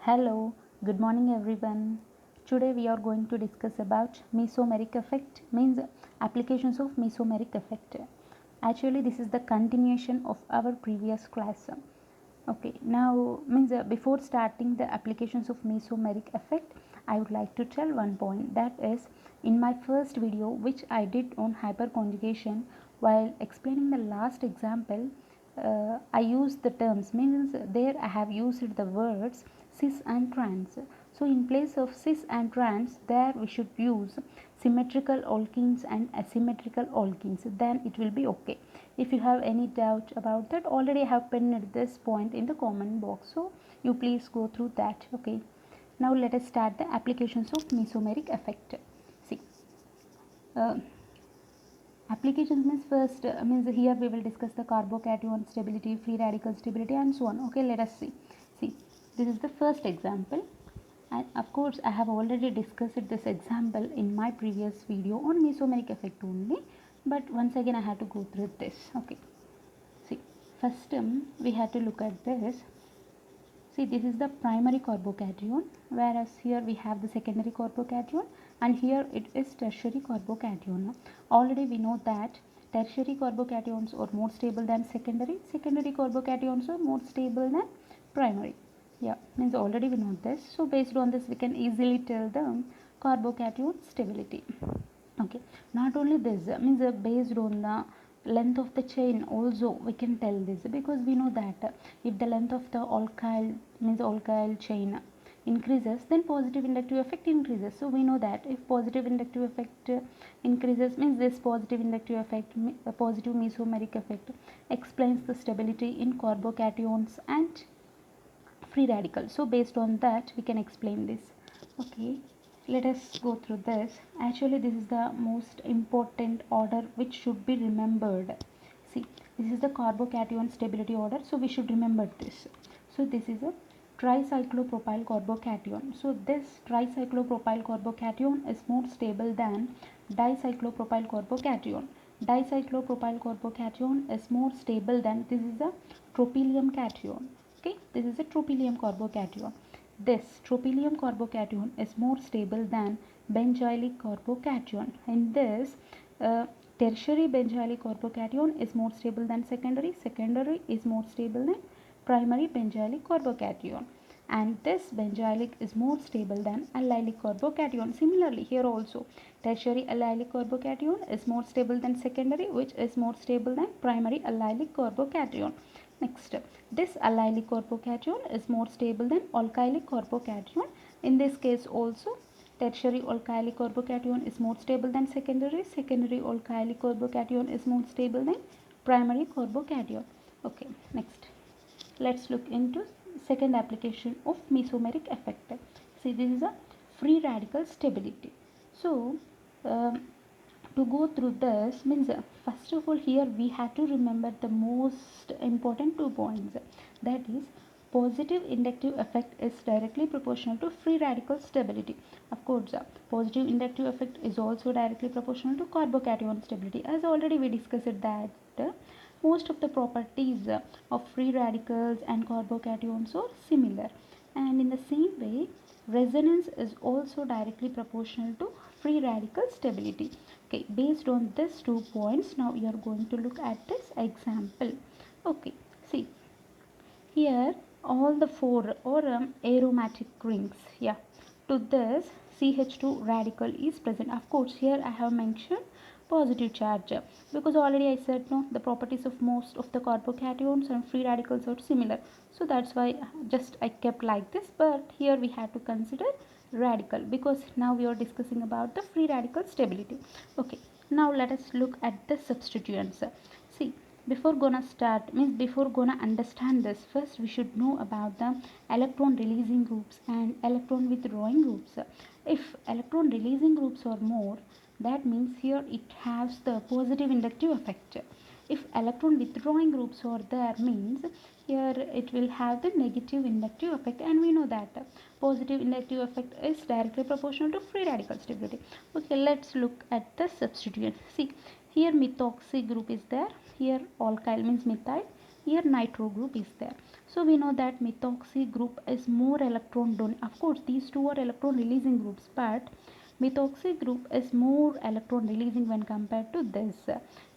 Hello, good morning everyone. Today we are going to discuss about mesomeric effect, means applications of mesomeric effect. Actually this is the continuation of our previous class. Okay, now means before starting the applications of mesomeric effect, I would like to tell one point, that is, in my first video which I did on hyperconjugation, while explaining the last example, I used the terms, means there I have used the words cis and trans. So in place of cis and trans, there we should use symmetrical alkenes and asymmetrical alkenes, then it will be okay. If you have any doubt about that, already I have pinned this point in the comment box, so you please go through that. Okay, now let us start the applications of mesomeric effect. See, uh, applications means first means here we will discuss the carbocation stability, free radical stability, and so on. Okay, let us see, this is the first example, and of course I have already discussed this example in my previous video on mesomeric effect only, but once again I have to go through this. Okay, see, first we have to look at this. See, this is the primary carbocation, whereas here we have the secondary carbocation, and here it is tertiary carbocation. Already we know that tertiary carbocations are more stable than secondary carbocations are more stable than primary. Yeah, means already we know this. So based on this we can easily tell the carbocation stability. Okay, not only this, means based on the length of the chain also we can tell this, because we know that if the length of the alkyl, means alkyl chain increases, then positive inductive effect increases. So we know that if positive inductive effect increases, means this positive inductive effect, positive mesomeric effect, explains the stability in carbocations and free radicals. So based on that we can explain this. Okay, let us go through this. Actually this is the most important order which should be remembered. See, this is the carbocation stability order, so we should remember this. So this is a tricyclopropyl carbocation. So this tricyclopropyl carbocation is more stable than dicyclopropyl carbocation. Dicyclopropyl carbocation is more stable than, this is a tropylium cation. Okay, this is a tropylium carbocation. This tropylium carbocation is more stable than benzylic carbocation. In this, tertiary benzylic carbocation is more stable than secondary is more stable than primary benzylic carbocation, and this benzylic is more stable than allylic carbocation. Similarly here also tertiary allylic carbocation is more stable than secondary, which is more stable than primary allylic carbocation. Next, this allylic carbocation is more stable than alkylic carbocation. In this case also tertiary alkylic carbocation is more stable than secondary alkylic carbocation is more stable than primary carbocation. Okay, next let's look into second application of mesomeric effect. See, this is a free radical stability. So to go through this, means first of all here we have to remember the most important 2 points, that is, positive inductive effect is directly proportional to free radical stability. Of course positive inductive effect is also directly proportional to carbocation stability, as already we discussed that most of the properties of free radicals and carbocations are similar, and in the same way resonance is also directly proportional to free radical stability. Okay, based on these 2 points, now you are going to look at this example. Okay, see, here all the four or aromatic rings, yeah, to this CH2 radical is present. Of course here I have mentioned positive charge, because already I said no, the properties of most of the carbocations and free radicals are similar, so that's why just I kept like this. But here we have to consider radical, because now we are discussing about the free radical stability. Okay, now let us look at the substituents. See, before gonna start, means before gonna understand this, first we should know about the electron releasing groups and electron withdrawing groups. If electron releasing groups are more, that means here it has the positive inductive effect. If electron withdrawing groups are there, means here it will have the negative inductive effect, and we know that positive inductive effect is directly proportional to free radical stability. Okay, let's look at the substituent. See, here methoxy group is there, here alkyl means methyl, here nitro group is there. So we know that methoxy group is more electron donating. Of course these two are electron releasing groups, but methoxy group is more electron releasing when compared to this.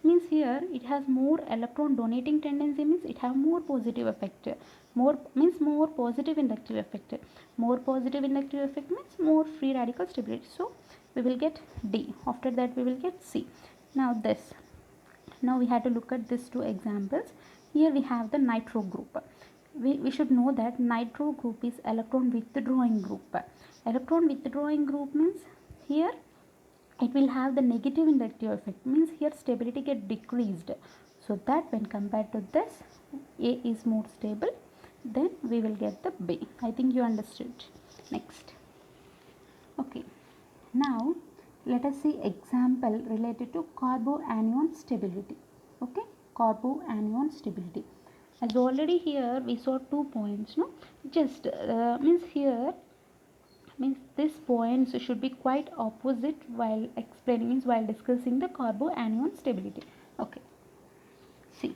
Means here it has more electron donating tendency, means it have more positive effect. More means more positive inductive effect. More positive inductive effect means more free radical stability. So we will get D. After that we will get C. Now this. Now we have to look at these two examples. Here we have the nitro group. We should know that nitro group is electron withdrawing group. Electron withdrawing group means here it will have the negative inductive effect, means here stability get decreased, so that when compared to this A is more stable, then we will get the B. I think you understood. Next. Okay, now let us see example related to carboanion stability. Okay, carboanion stability. As already here we saw 2 points, no, just means here means this points should be quite opposite while explaining, means while discussing the carboanion stability. Okay, see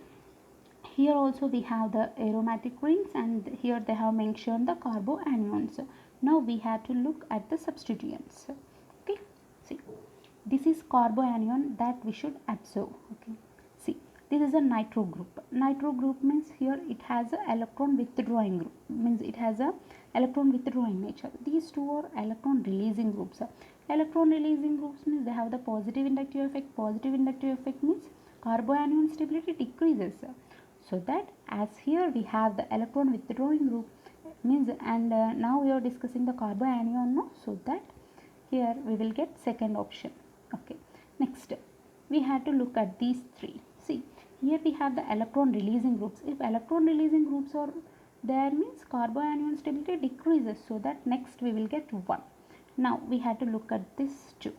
here also we have the aromatic rings, and here they have mentioned the carboanions. Now we have to look at the substituents. Okay, see this is carboanion that we should observe. Okay, see this is a nitro group. Nitro group means here it has a electron withdrawing group, means it has a electron withdrawing nature. These two are electron releasing groups. Electron releasing groups means they have the positive inductive effect. Positive inductive effect means carboanion stability decreases. So that as here we have the electron withdrawing group means, and now we are discussing the carboanion, no? So that here we will get second option. Okay, next we have to look at these three. See here we have the electron releasing groups. If electron releasing groups are there, means carboanion stability decreases, so that next we will get 1. Now we have to look at this two.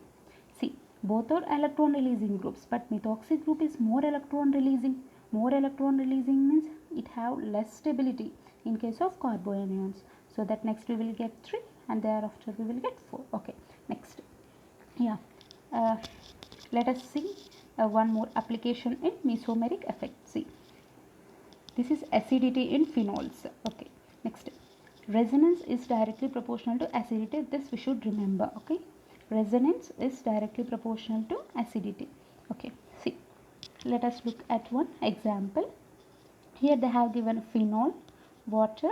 See both are electron releasing groups, but methoxy group is more electron releasing. More electron releasing means it have less stability in case of carboanions, so that next we will get 3, and thereafter we will get 4. Okay, next. Yeah, let us see one more application in mesomeric effect. See this is acidity in phenols. Okay, next. Resonance is directly proportional to acidity. This we should remember. Okay, resonance is directly proportional to acidity. Okay, see let us look at one example. Here they have given phenol, water,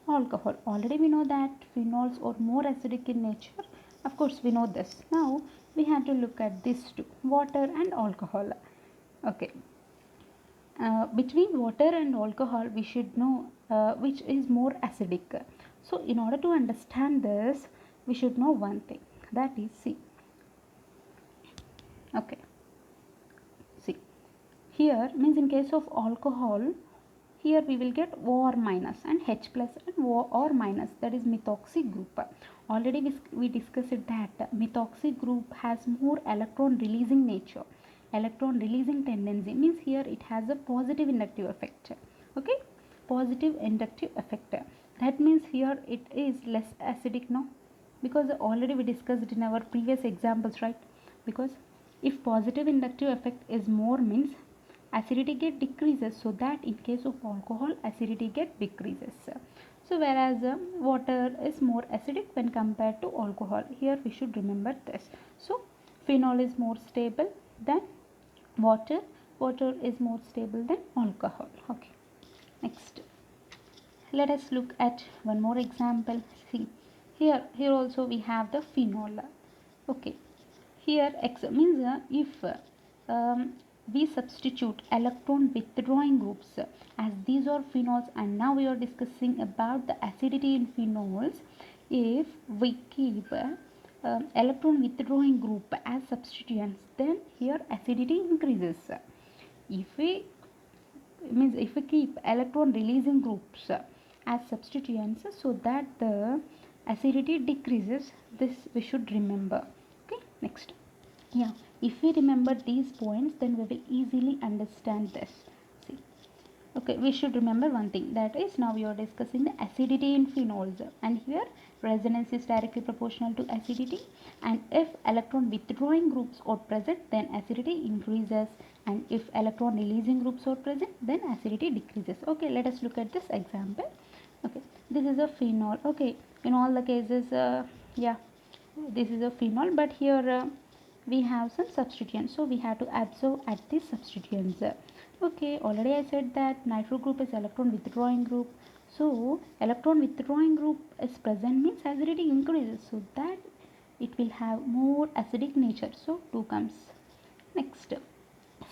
alcohol. Already we know that phenols are more acidic in nature. Of course we know this. Now we have to look at these two, water and alcohol. Okay, between water and alcohol we should know which is more acidic. So in order to understand this we should know one thing, that is C. Okay, see here means in case of alcohol, here we will get O minus and H plus and O minus, that is methoxy group. Already we discussed that methoxy group has more electron releasing nature. Electron releasing tendency means here it has a positive inductive effect. Okay, positive inductive effect. That means here it is less acidic now, because already we discussed in our previous examples, right? Because if positive inductive effect is more means acidity get decreases, so that in case of alcohol acidity get decreases. So whereas water is more acidic when compared to alcohol, here we should remember this. So phenol is more stable than water, water is more stable than alcohol. Okay, next let us look at one more example. See here also we have the phenol. Okay, here X means if we substitute electron withdrawing groups, as these are phenols, and now we are discussing about the acidity in phenols. If we keep electron withdrawing group as substituents, then here acidity increases. If we keep electron releasing groups as substituents, so that the acidity decreases. This we should remember. Okay, next. Yeah, if we remember these points, then we will easily understand this. See Okay, we should remember one thing, that is now we are discussing the acidity in phenols, and here resonance is directly proportional to acidity, and if electron withdrawing groups are present then acidity increases, and if electron releasing groups are present then acidity decreases. Okay, let us look at this example. Okay, this is a phenol. Okay, in all the cases, yeah, this is a phenol, but here we have some substituents, so we have to absorb at these substituents. Okay, already I said that nitro group is electron withdrawing group, so electron withdrawing group is present means acidity increases, so that it will have more acidic nature, so 2 comes. Next,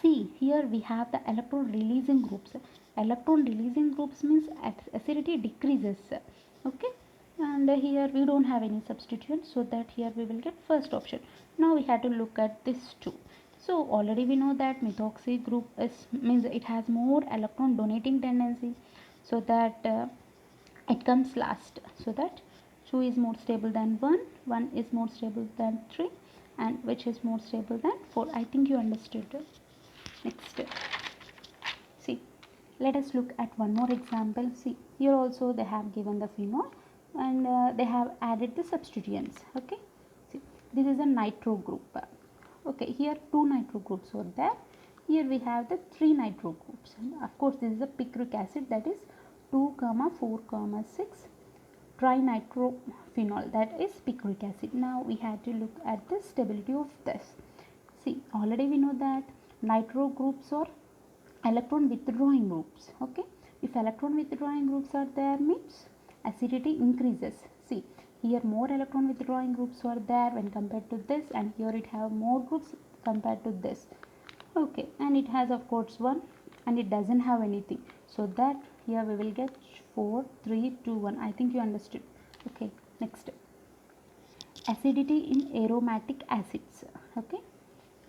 see here we have the electron releasing groups. Electron releasing groups means acidity decreases. Okay, and here we don't have any substituent, so that here we will get first option. Now we have to look at this two. So already we know that methoxy group is means it has more electron donating tendency, so that it comes last, so that 2 is more stable than 1, 1 is more stable than 3, and which is more stable than 4. I think you understood. Next, see, let us look at one more example. See, here also they have given the phenol, and they have added the substituents. Okay, see, this is a nitro group. Okay, here 2 nitro groups are there. Here we have the 3 nitro groups. Of course, this is a picric acid, that is 2, 4, 6 trinitrophenol, that is picric acid. Now we have to look at the stability of this. See, already we know that nitro groups are electron withdrawing groups. Okay, if electron withdrawing groups are there means acidity increases. See, here more electron withdrawing groups are there when compared to this, and here it have more groups compared to this. Okay, and it has of course 1, and it doesn't have anything, so that here we will get 4, 3, 2, 1. I think you understood. Okay, next, acidity in aromatic acids. Okay,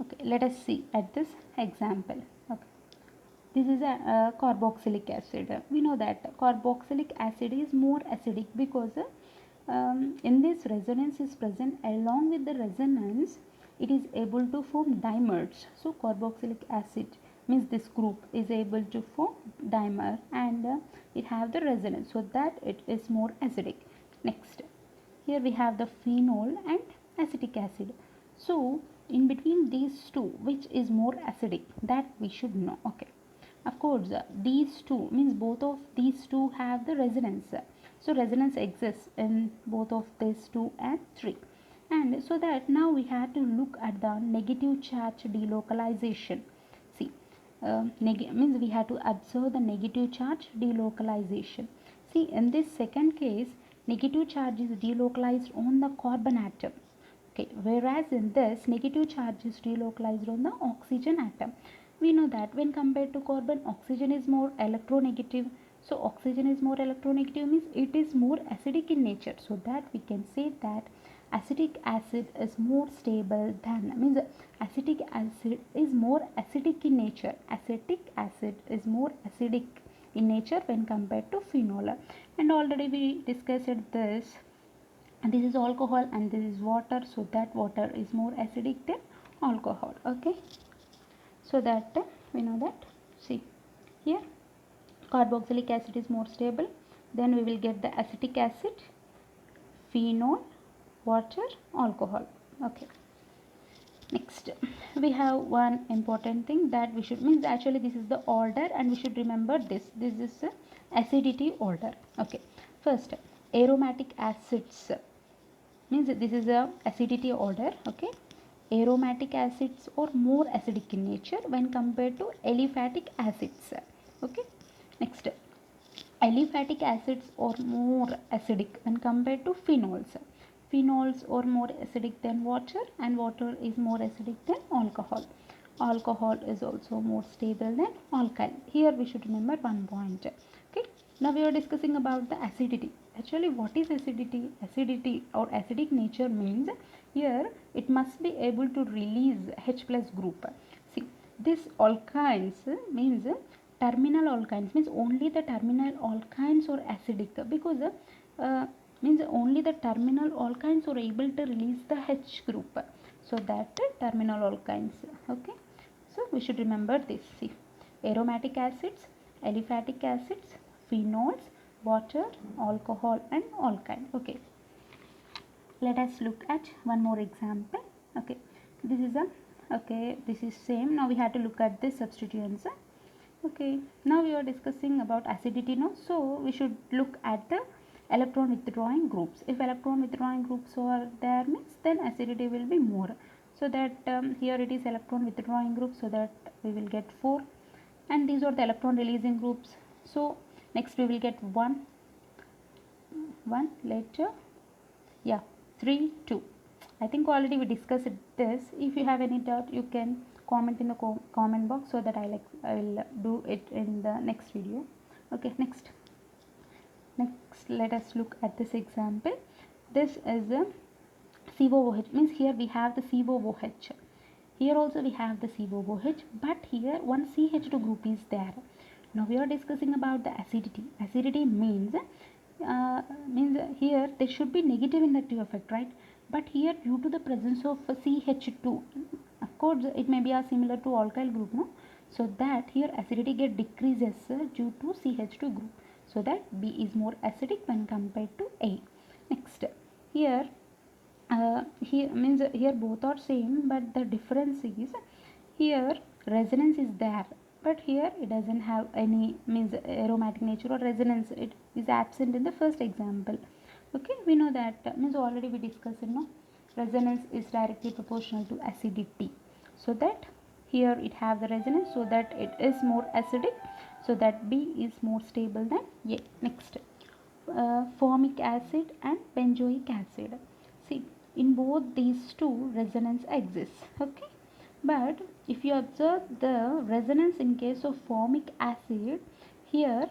okay, let us see at this example. Okay, this is a carboxylic acid. We know that carboxylic acid is more acidic because in this resonance is present. Along with the resonance, it is able to form dimers. So carboxylic acid means this group is able to form dimer, and it have the resonance, so that it is more acidic. Next, here we have the phenol and acetic acid. So in between these two, which is more acidic, that we should know. Okay, of course, these two means both of these two have the resonance. So resonance exists in both of these 2 and 3. And so that now we have to look at the negative charge delocalization. See, means we have to observe the negative charge delocalization. See, in this second case, negative charge is delocalized on the carbon atom. Okay, whereas in this, negative charge is delocalized on the oxygen atom. We know that when compared to carbon, oxygen is more electronegative. So oxygen is more electronegative means it is more acidic in nature, so that we can say that acetic acid is more stable than, means acetic acid is more acidic in nature. Acetic acid is more acidic in nature when compared to phenol. And already we discussed this, and this is alcohol and this is water, so that water is more acidic than alcohol. Okay, so that we know that. See, here carboxylic acid is more stable, then we will get the acetic acid, phenol, water, alcohol. Okay, next we have one important thing that we should, means actually this is the order, and we should remember this is the acidity order. Okay, first aromatic acids means this is a acidity order. Okay, aromatic acids are more acidic in nature when compared to aliphatic acids. Okay, next, aliphatic acids are more acidic when compared to phenols. Phenols are more acidic than water, and water is more acidic than alcohol. Alcohol is also more stable than alkyl. Here we should remember one point. Okay, now we are discussing about the acidity. Actually, what is acidity? Acidity or acidic nature means here it must be able to release H plus group. See, this alkynes means terminal alkynes, means only the terminal alkynes are acidic, because means only the terminal alkynes are able to release the H group, so that terminal alkynes. Okay, so we should remember this. See, aromatic acids aliphatic acids, phenols, water, alcohol and alkyne. Okay, let us look at one more example. Okay, this is a this is same. Now we have to look at the substituents. Okay, now we are discussing about acidity now, so we should look at the electron withdrawing groups. If electron withdrawing groups are there means then acidity will be more. So that here it is electron withdrawing group, so that we will get 4, and these are the electron releasing groups. So next we will get 1 later, yeah, 3 2. I think already we discussed this. If you have any doubt you can comment in the comment box, so that I will do it in the next video. Okay, next let us look at this example. This is a COOH, means here we have the COOH. Here also we have the COOH, but here one CH2 group is there. Now we are discussing about the acidity. Acidity means here there should be negative inductive effect, right? But here due to the presence of CH2, of course it may be a similar to alkyl group, no? So that here acidity get decreases due to CH2 group. So that B is more acidic when compared to A. Next, here here both are same, but the difference is here resonance is there, but here it doesn't have any aromatic nature, or resonance it is absent in the first example. Okay, we know that already we discussed, resonance is directly proportional to acidity. So that here it have the resonance, so that it is more acidic, so that B is more stable than A. Next, formic acid and benzoic acid. See, in both these two resonance exists. Okay, but if you observe the resonance in case of formic acid, here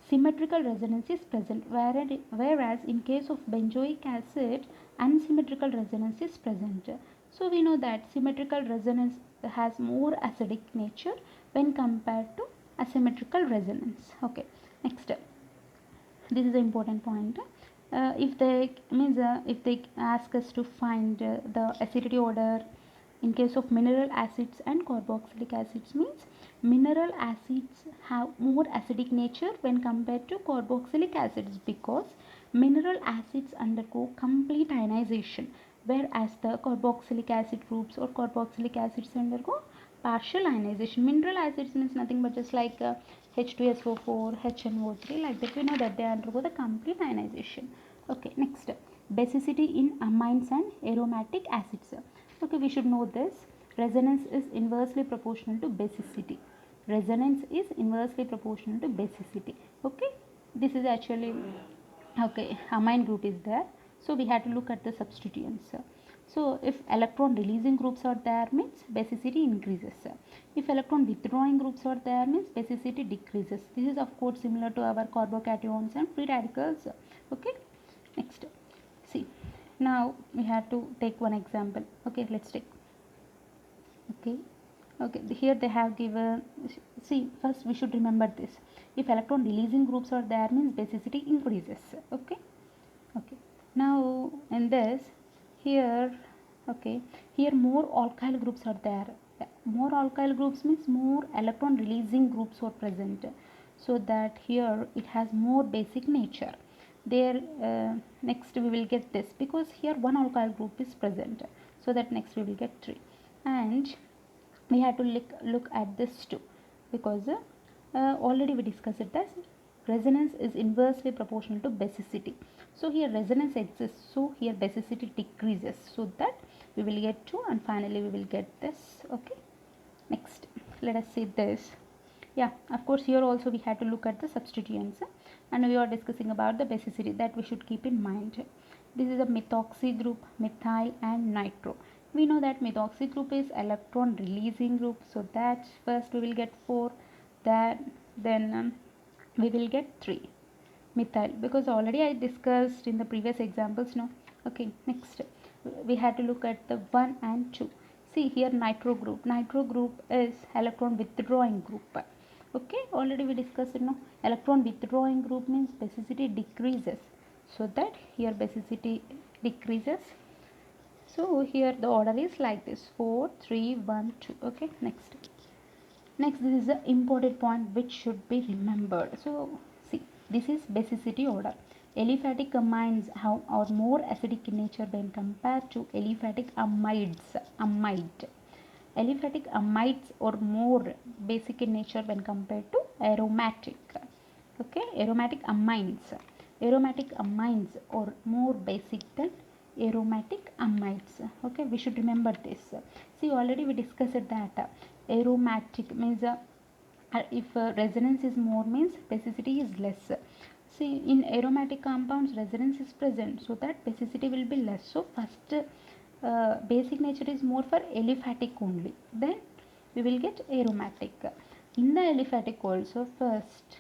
symmetrical resonance is present, whereas in case of benzoic acid unsymmetrical resonance is present. So we know that symmetrical resonance has more acidic nature when compared to asymmetrical resonance. Okay, next, this is an important point. If they ask us to find the acidity order in case of mineral acids and carboxylic acids, means mineral acids have more acidic nature when compared to carboxylic acids, because mineral acids undergo complete ionization, whereas the carboxylic acid groups or carboxylic acids undergo partial ionization. Mineral acids means nothing but just like H2SO4, HNO3, like that. We know that they undergo the complete ionization. Okay, next, basicity in amines and aromatic acids. Okay, we should know this. Resonance is inversely proportional to basicity. Resonance is inversely proportional to basicity. Okay, this is actually, okay, amine group is there. So we had to look at the substituents. So if electron releasing groups are there means basicity increases. If electron withdrawing groups are there means basicity decreases. This is of course similar to our carbocations and free radicals. Okay, next, see, now we have to take one example. Okay, let's take. Okay, here they have given, see, first we should remember this. If electron releasing groups are there means basicity increases. Okay, now in this, here, okay, here more alkyl groups are there. More alkyl groups means more electron releasing groups are present, so that here it has more basic nature. There next we will get this, because here one alkyl group is present, so that next we will get 3, and we have to look at this too, because already we discussed this. Resonance is inversely proportional to basicity. So here resonance exists, so here basicity decreases, so that we will get 2, and finally we will get this. Okay, next, let us see this. Yeah, of course here also we had to look at the substituents, and we are discussing about the basicity, that we should keep in mind. This is a methoxy group, methyl and nitro. We know that methoxy group is electron releasing group, so that first we will get 4, then we will get 3 methyl, because already I discussed in the previous examples, no? Okay, next we had to look at the 1 and 2. See here nitro group is electron withdrawing group. Okay, already we discussed, electron withdrawing group means basicity decreases, so that here basicity decreases. So here the order is like this: 4 3 1 2. Okay, next, Next, this is the important point which should be remembered. So, see, this is basicity order. Aliphatic amines have are more acidic in nature when compared to aliphatic amides. Aliphatic amides are more basic in nature when compared to aromatic. Okay, aromatic amines. Aromatic amines are more basic than aromatic amides. Okay, we should remember this. See, already we discussed that aromatic means if resonance is more means basicity is less. See, in aromatic compounds resonance is present, so that basicity will be less. So first basic nature is more for aliphatic only, then we will get aromatic. In the aliphatic also, first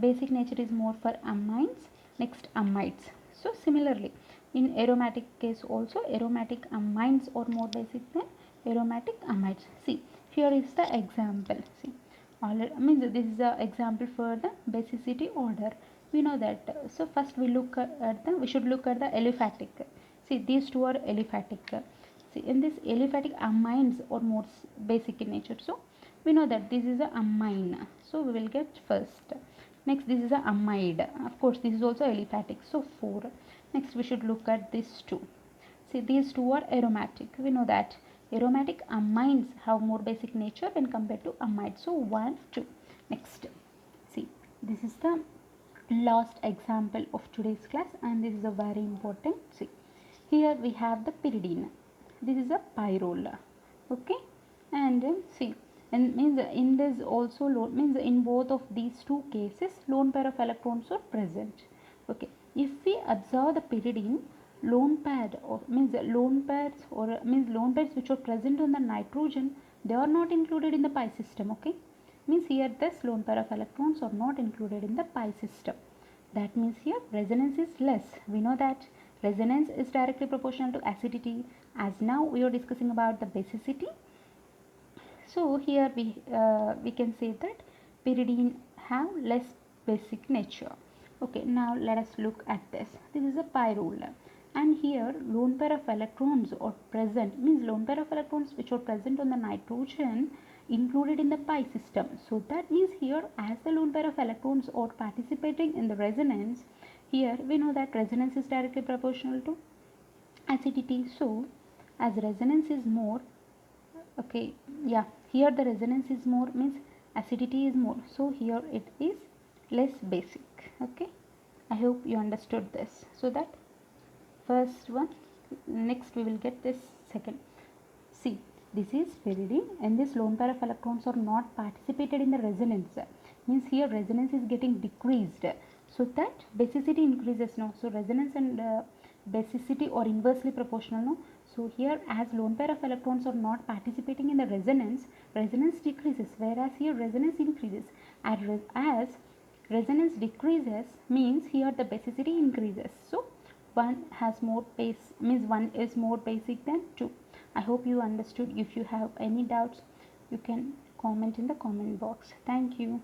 basic nature is more for amines, next amides. So similarly in aromatic case also, aromatic amines are more basic than aromatic amides. See, here is the example. See, already means this is the example for the basicity order. We know that. So first we look at the, we should look at the aliphatic. See, these two are aliphatic. See, in this aliphatic amines are more basic in nature. So we know that this is a amine. So we will get first. Next, this is a amide. Of course, this is also aliphatic. So 4. Next, we should look at these two. See, these two are aromatic. We know that aromatic amines have more basic nature when compared to amides. So 1, 2. Next, see, this is the last example of today's class, and this is a very important. See, here we have the pyridine. This is a pyrrole. Okay, and see, and means in this also means in both of these two cases lone pair of electrons are present. Okay, if we observe the pyridine, lone pair or means lone pairs or means lone pairs which are present on the nitrogen, they are not included in the pi system. Okay, means here this lone pair of electrons are not included in the pi system. That means here resonance is less. We know that resonance is directly proportional to acidity, as now we are discussing about the basicity. So here we can say that pyridine have less basic nature. Okay, now let us look at this. This is a pyrrole, and here lone pair of electrons are present, means lone pair of electrons which are present on the nitrogen included in the pi system. So that means here as the lone pair of electrons are participating in the resonance, here we know that resonance is directly proportional to acidity. So as resonance is more, okay, yeah, here the resonance is more means acidity is more, so here it is less basic. Okay, I hope you understood this. So that first one, next we will get this second. See, this is pyridine, and this lone pair of electrons are not participated in the resonance, means here resonance is getting decreased, so that basicity increases now. So resonance and basicity are inversely proportional now. So here as lone pair of electrons are not participating in the resonance, resonance decreases, whereas here resonance increases. As resonance decreases means here the basicity increases. So one has more base, means one is more basic than 2. I hope you understood. If you have any doubts, you can comment in the comment box. Thank you.